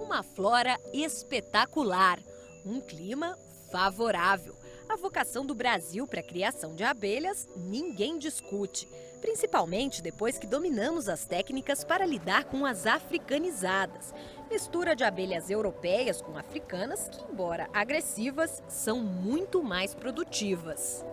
Uma flora espetacular, um clima favorável. A vocação do Brasil para a criação de abelhas ninguém discute, principalmente depois que dominamos as técnicas para lidar com as africanizadas. Mistura de abelhas europeias com africanas que, embora agressivas, são muito mais produtivas.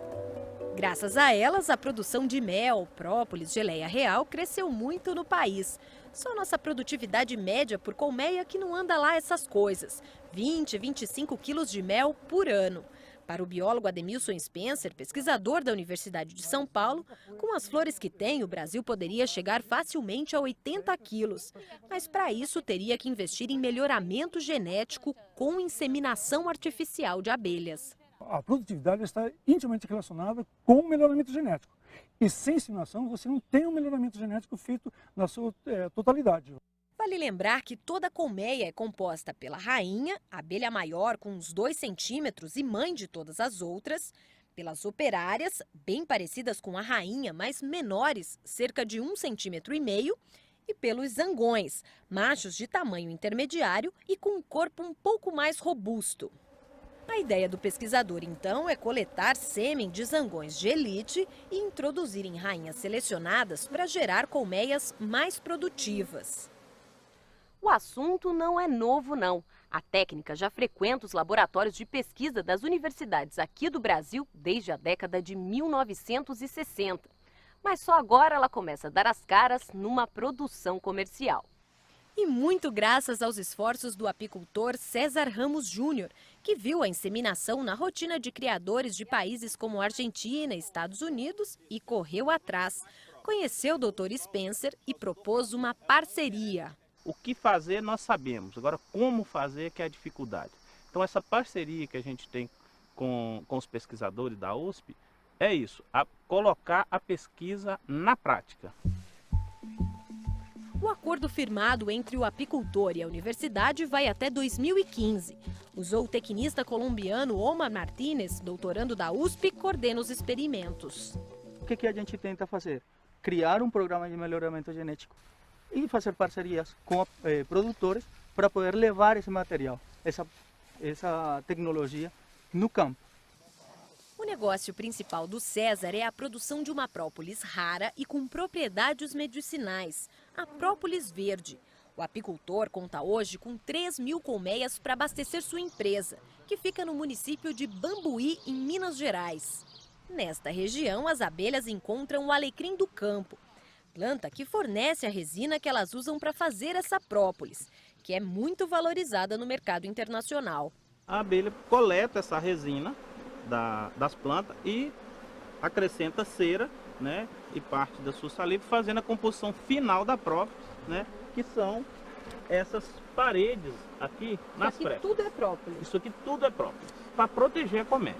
Graças a elas, a produção de mel, própolis, geleia real cresceu muito no país. Só nossa produtividade média por colmeia que não anda lá essas coisas, 20, 25 quilos de mel por ano. Para o biólogo Ademilson Spencer, pesquisador da Universidade de São Paulo, com as flores que tem, o Brasil poderia chegar facilmente a 80 quilos. Mas para isso teria que investir em melhoramento genético com inseminação artificial de abelhas. A produtividade está intimamente relacionada com o melhoramento genético. E sem inseminação você não tem um melhoramento genético feito na sua totalidade. Vale lembrar que toda colmeia é composta pela rainha, a abelha maior com uns 2 centímetros e mãe de todas as outras, pelas operárias, bem parecidas com a rainha, mas menores, cerca de 1,5 centímetros, e pelos zangões, machos de tamanho intermediário e com um corpo um pouco mais robusto. A ideia do pesquisador, então, é coletar sêmen de zangões de elite e introduzir em rainhas selecionadas para gerar colmeias mais produtivas. O assunto não é novo, não. A técnica já frequenta os laboratórios de pesquisa das universidades aqui do Brasil desde a década de 1960. Mas só agora ela começa a dar as caras numa produção comercial. E muito graças aos esforços do apicultor César Ramos Júnior, que viu a inseminação na rotina de criadores de países como Argentina e Estados Unidos e correu atrás. Conheceu o Dr. Spencer e propôs uma parceria. O que fazer nós sabemos, agora como fazer que é a dificuldade. Então essa parceria que a gente tem com os pesquisadores da USP é isso, colocar a pesquisa na prática. O acordo firmado entre o apicultor e a universidade vai até 2015. O zootecnista colombiano Omar Martínez, doutorando da USP, coordena os experimentos. O que a gente tenta fazer? Criar um programa de melhoramento genético e fazer parcerias com produtores para poder levar esse material, essa tecnologia no campo. O negócio principal do César é a produção de uma própolis rara e com propriedades medicinais, a própolis verde. O apicultor conta hoje com 3.000 colmeias para abastecer sua empresa, que fica no município de Bambuí, em Minas Gerais. Nesta região, as abelhas encontram o alecrim do campo, planta que fornece a resina que elas usam para fazer essa própolis, que é muito valorizada no mercado internacional. A abelha coleta essa resina das plantas e acrescenta cera, né, e parte da sua saliva, fazendo a composição final da própolis, né, que são essas paredes aqui nas frestas. Tudo é própolis. Isso aqui tudo é própolis, para proteger a colmeia.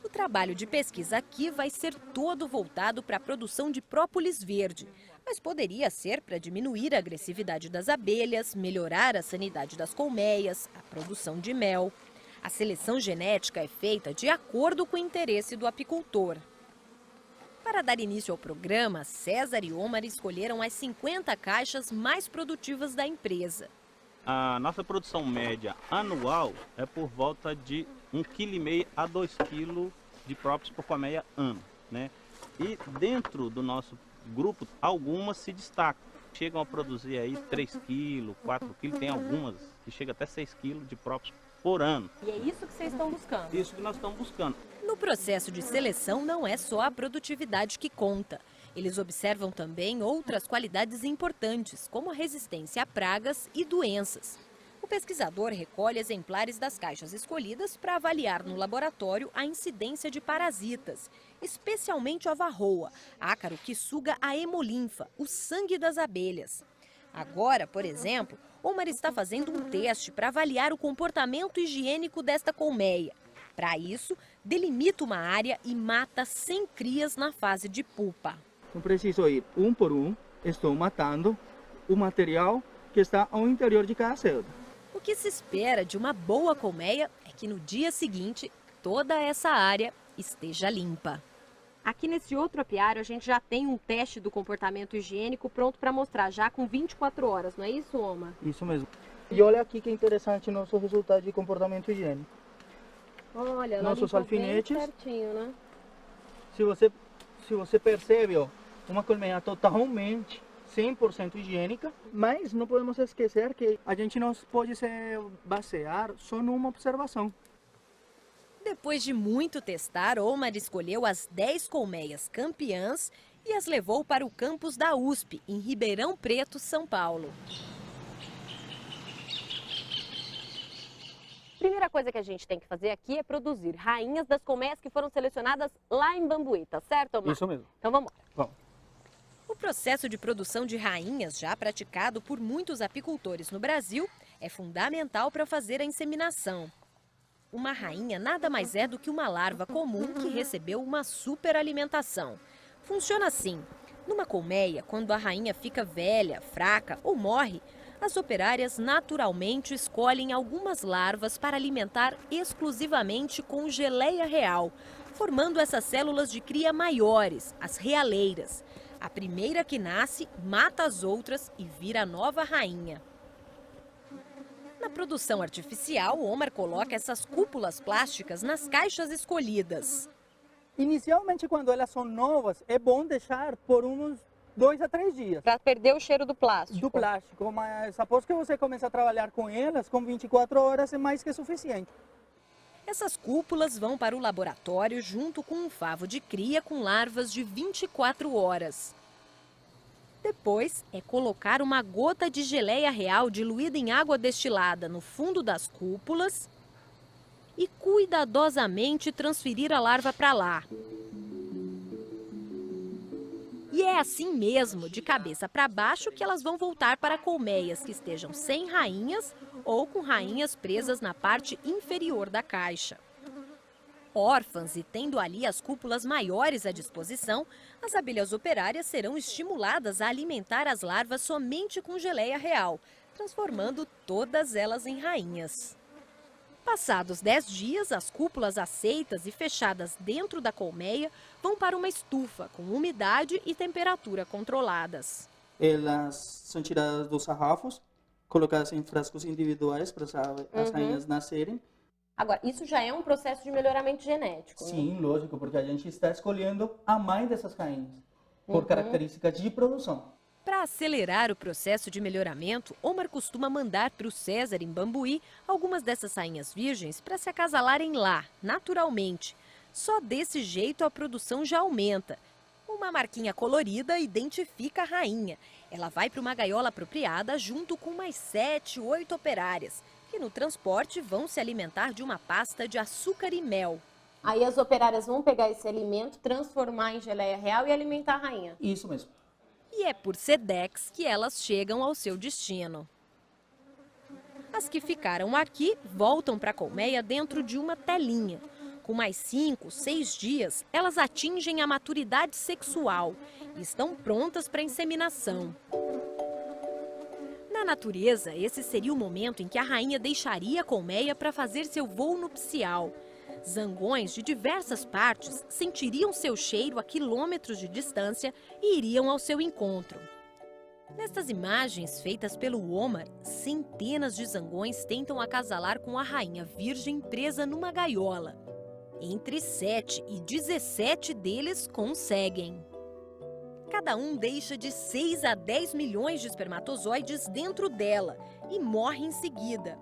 O trabalho de pesquisa aqui vai ser todo voltado para a produção de própolis verde, mas poderia ser para diminuir a agressividade das abelhas, melhorar a sanidade das colmeias, a produção de mel. A seleção genética é feita de acordo com o interesse do apicultor. Para dar início ao programa, César e Omar escolheram as 50 caixas mais produtivas da empresa. A nossa produção média anual é por volta de 1,5 kg a 2 kg de própolis por colmeia ano, né? E dentro do nosso grupo, algumas se destacam. Chegam a produzir aí 3 kg, 4 kg, tem algumas que chegam até 6 kg de própolis por ano. E é isso que vocês estão buscando? Isso que nós estamos buscando. No processo de seleção não é só a produtividade que conta. Eles observam também outras qualidades importantes, como a resistência a pragas e doenças. O pesquisador recolhe exemplares das caixas escolhidas para avaliar no laboratório a incidência de parasitas, especialmente a varroa, ácaro que suga a hemolinfa, o sangue das abelhas. Agora, por exemplo, Omar está fazendo um teste para avaliar o comportamento higiênico desta colmeia. Para isso, delimita uma área e mata 100 crias na fase de pupa. Então preciso ir um por um, estou matando o material que está ao interior de cada célula. O que se espera de uma boa colmeia é que no dia seguinte toda essa área esteja limpa. Aqui nesse outro apiário a gente já tem um teste do comportamento higiênico pronto para mostrar já com 24 horas, não é isso, Omar? Isso mesmo. E olha aqui que interessante o nosso resultado de comportamento higiênico. Olha, ela Nossos limpou alfinetes. bem certinho, né? Se você percebe, ó, uma colmeia totalmente 100% higiênica, mas não podemos esquecer que a gente não pode se basear só numa observação. Depois de muito testar, Omar escolheu as 10 colmeias campeãs e as levou para o campus da USP, em Ribeirão Preto, São Paulo. Primeira coisa que a gente tem que fazer aqui é produzir rainhas das colmeias que foram selecionadas lá em Bambuí, tá certo, Omar? Isso mesmo. Então vamos lá. Vamos. O processo de produção de rainhas, já praticado por muitos apicultores no Brasil, é fundamental para fazer a inseminação. Uma rainha nada mais é do que uma larva comum que recebeu uma superalimentação. Funciona assim: numa colmeia, quando a rainha fica velha, fraca ou morre, as operárias naturalmente escolhem algumas larvas para alimentar exclusivamente com geleia real, formando essas células de cria maiores, as realeiras. A primeira que nasce mata as outras e vira a nova rainha. Na produção artificial, Omar coloca essas cúpulas plásticas nas caixas escolhidas. Inicialmente, quando elas são novas, é bom deixar por uns 2 a 3 dias. Para perder o cheiro do plástico. Do plástico, mas após que você começa a trabalhar com elas, com 24 horas é mais que suficiente. Essas cúpulas vão para o laboratório junto com um favo de cria com larvas de 24 horas. Depois é colocar uma gota de geleia real diluída em água destilada no fundo das cúpulas e cuidadosamente transferir a larva para lá. E é assim mesmo, de cabeça para baixo, que elas vão voltar para colmeias que estejam sem rainhas ou com rainhas presas na parte inferior da caixa. Órfãs e tendo ali as cúpulas maiores à disposição, as abelhas operárias serão estimuladas a alimentar as larvas somente com geleia real, transformando todas elas em rainhas. Passados 10 dias, as cúpulas aceitas e fechadas dentro da colmeia vão para uma estufa com umidade e temperatura controladas. Elas são tiradas dos sarrafos, colocadas em frascos individuais para as rainhas nascerem. Agora, isso já é um processo de melhoramento genético, né? Sim, lógico, porque a gente está escolhendo a mãe dessas rainhas, por características de produção. Para acelerar o processo de melhoramento, Omar costuma mandar para o César, em Bambuí, algumas dessas rainhas virgens para se acasalarem lá, naturalmente. Só desse jeito a produção já aumenta. Uma marquinha colorida identifica a rainha. Ela vai para uma gaiola apropriada junto com mais 7, 8 operárias, que no transporte vão se alimentar de uma pasta de açúcar e mel. Aí as operárias vão pegar esse alimento, transformar em geleia real e alimentar a rainha. Isso mesmo. E é por Sedex que elas chegam ao seu destino. As que ficaram aqui voltam para a colmeia dentro de uma telinha. Com mais 5, 6 dias, elas atingem a maturidade sexual e estão prontas para a inseminação. Na natureza, esse seria o momento em que a rainha deixaria a colmeia para fazer seu voo nupcial. Zangões de diversas partes sentiriam seu cheiro a quilômetros de distância e iriam ao seu encontro. Nestas imagens feitas pelo Omar, centenas de zangões tentam acasalar com a rainha virgem presa numa gaiola. Entre 7 e 17 deles conseguem. Cada um deixa de 6 a 10 milhões de espermatozoides dentro dela e morre em seguida.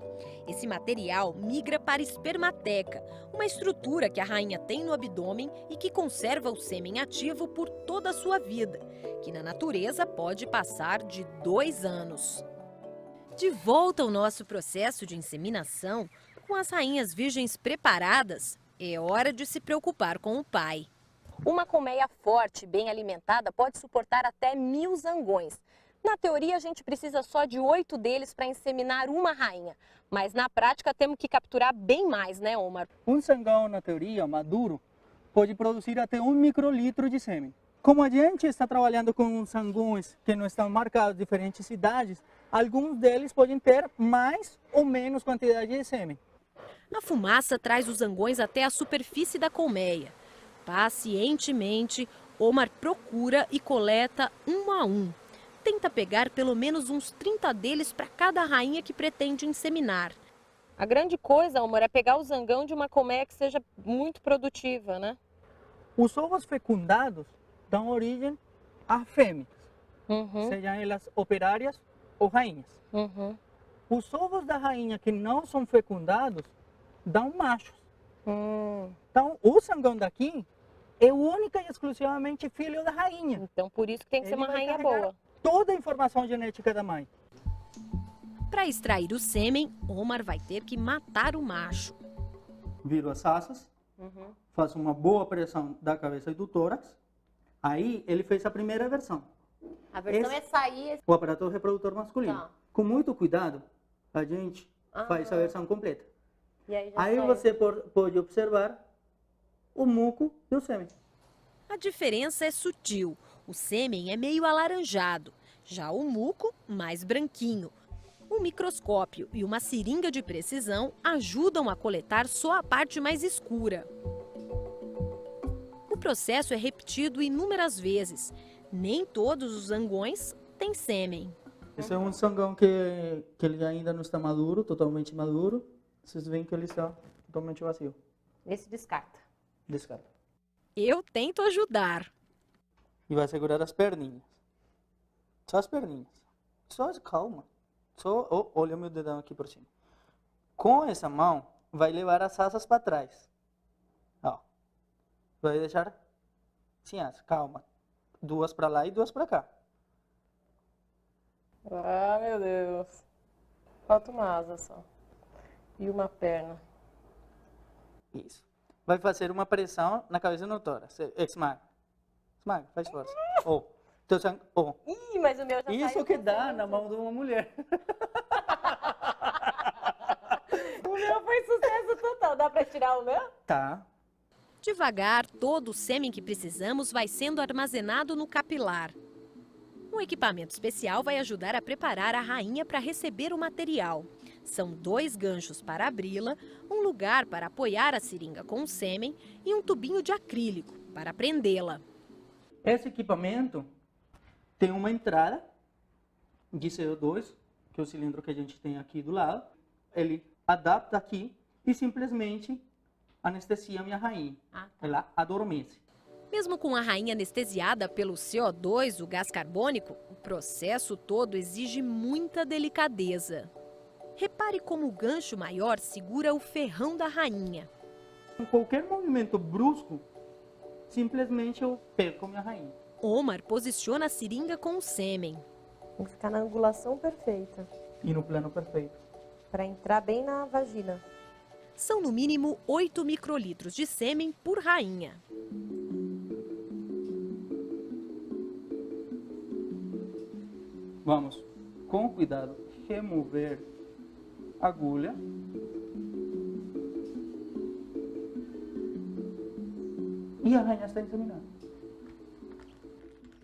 Esse material migra para a espermateca, uma estrutura que a rainha tem no abdômen e que conserva o sêmen ativo por toda a sua vida, que na natureza pode passar de 2 anos. De volta ao nosso processo de inseminação, com as rainhas virgens preparadas, é hora de se preocupar com o pai. Uma colmeia forte, bem alimentada, pode suportar até 1000 zangões. Na teoria, a gente precisa só de 8 deles para inseminar uma rainha. Mas na prática, temos que capturar bem mais, né, Omar? Um zangão, na teoria, maduro, pode produzir até 1 microlitro de sêmen. Como a gente está trabalhando com zangões que não estão marcados em diferentes idades, alguns deles podem ter mais ou menos quantidade de sêmen. A fumaça traz os zangões até a superfície da colmeia. Pacientemente, Omar procura e coleta um a um. tenta pegar pelo menos uns 30 deles para cada rainha que pretende inseminar. A grande coisa, Omar, é pegar o zangão de uma colmeia que seja muito produtiva, né? Os ovos fecundados dão origem a fêmeas, Uhum, sejam elas operárias ou rainhas. uhum. Os ovos da rainha que não são fecundados dão machos. Então, o zangão daqui é única e exclusivamente filho da rainha. Então, por isso que tem que ser Ele uma vai rainha carregar boa. toda a informação genética da mãe. Para extrair o sêmen, Omar vai ter que matar o macho. Viro as asas, Uhum. faço uma boa pressão da cabeça e do tórax. Aí ele fez a primeira versão, A versão é sair... o aparato reprodutor masculino. Tá. Com muito cuidado, a gente faz a versão completa. E aí já Aí saiu. você pode observar o muco e o sêmen. A diferença é sutil. O sêmen é meio alaranjado, já o muco mais branquinho. Um microscópio e uma seringa de precisão ajudam a coletar só a parte mais escura. O processo é repetido inúmeras vezes. Nem todos os zangões têm sêmen. Esse é um zangão que ele ainda não está maduro, totalmente maduro. Vocês veem que ele está totalmente vazio. Esse descarta. Descarta. Eu tento ajudar. E vai segurar as perninhas. Só as perninhas. Só calma. Só olha o meu dedão aqui por cima. Com essa mão, vai levar as asas para trás. Ó. Vai deixar assim, calma. Duas para lá e duas para cá. Ah, meu Deus. Falta uma asa só. E uma perna. Isso. Vai fazer uma pressão na cabeça e no tórax. Esmaga. Esmaga, faz força. Ih, mas o meu já Isso saiu que com dá sangue. na mão de uma mulher. O meu foi sucesso total. Dá pra tirar o meu? Tá. Devagar, todo o sêmen que precisamos vai sendo armazenado no capilar. Um equipamento especial vai ajudar a preparar a rainha para receber o material. São 2 ganchos para abri-la, um lugar para apoiar a seringa com o sêmen e um tubinho de acrílico para prendê-la. Esse equipamento tem uma entrada de CO2, que é o cilindro que a gente tem aqui do lado. Ele adapta aqui e simplesmente anestesia a minha rainha. Ela adormece. Mesmo com a rainha anestesiada pelo CO2, o gás carbônico, o processo todo exige muita delicadeza. Repare como o gancho maior segura o ferrão da rainha. Com qualquer movimento brusco, simplesmente eu perco a minha rainha. Omar posiciona a seringa com o sêmen. Tem que ficar na angulação perfeita. E no plano perfeito. Pra entrar bem na vagina. São no mínimo 8 microlitros de sêmen por rainha. Vamos, com cuidado, remover a agulha. E a rainha está inseminada.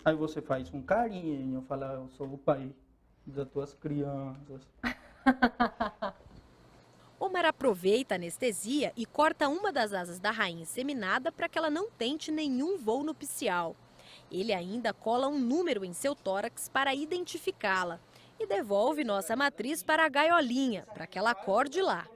Aí você faz um carinho, fala, eu sou o pai das tuas crianças. Omar aproveita a anestesia e corta uma das asas da rainha inseminada para que ela não tente nenhum voo nupcial. Ele ainda cola um número em seu tórax para identificá-la e devolve nossa matriz para a gaiolinha, para que ela acorde lá.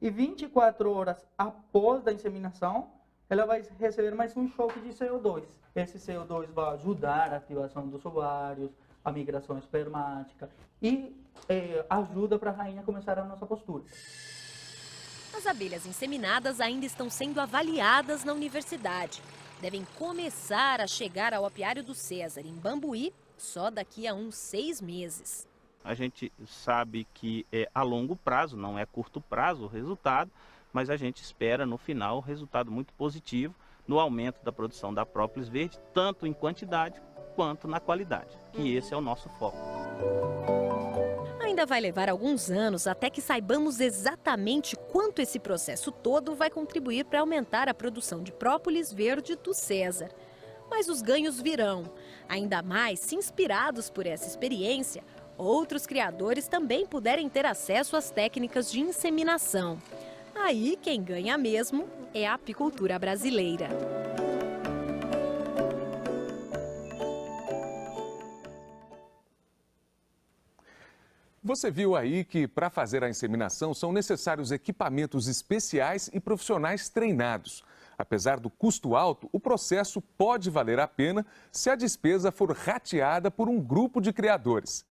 E 24 horas após a inseminação, ela vai receber mais um choque de CO2. Esse CO2 vai ajudar a ativação dos ovários, a migração espermática e ajuda para a rainha começar a nossa postura. As abelhas inseminadas ainda estão sendo avaliadas na universidade. Devem começar a chegar ao apiário do César, em Bambuí, só daqui a uns 6 meses. A gente sabe que é a longo prazo, não é curto prazo o resultado, mas a gente espera no final um resultado muito positivo no aumento da produção da própolis verde, tanto em quantidade quanto na qualidade, que esse é o nosso foco. Ainda vai levar alguns anos até que saibamos exatamente quanto esse processo todo vai contribuir para aumentar a produção de própolis verde do César. Mas os ganhos virão. Ainda mais se inspirados por essa experiência, outros criadores também puderem ter acesso às técnicas de inseminação. Aí quem ganha mesmo é a apicultura brasileira. Você viu aí que para fazer a inseminação são necessários equipamentos especiais e profissionais treinados. Apesar do custo alto, o processo pode valer a pena se a despesa for rateada por um grupo de criadores.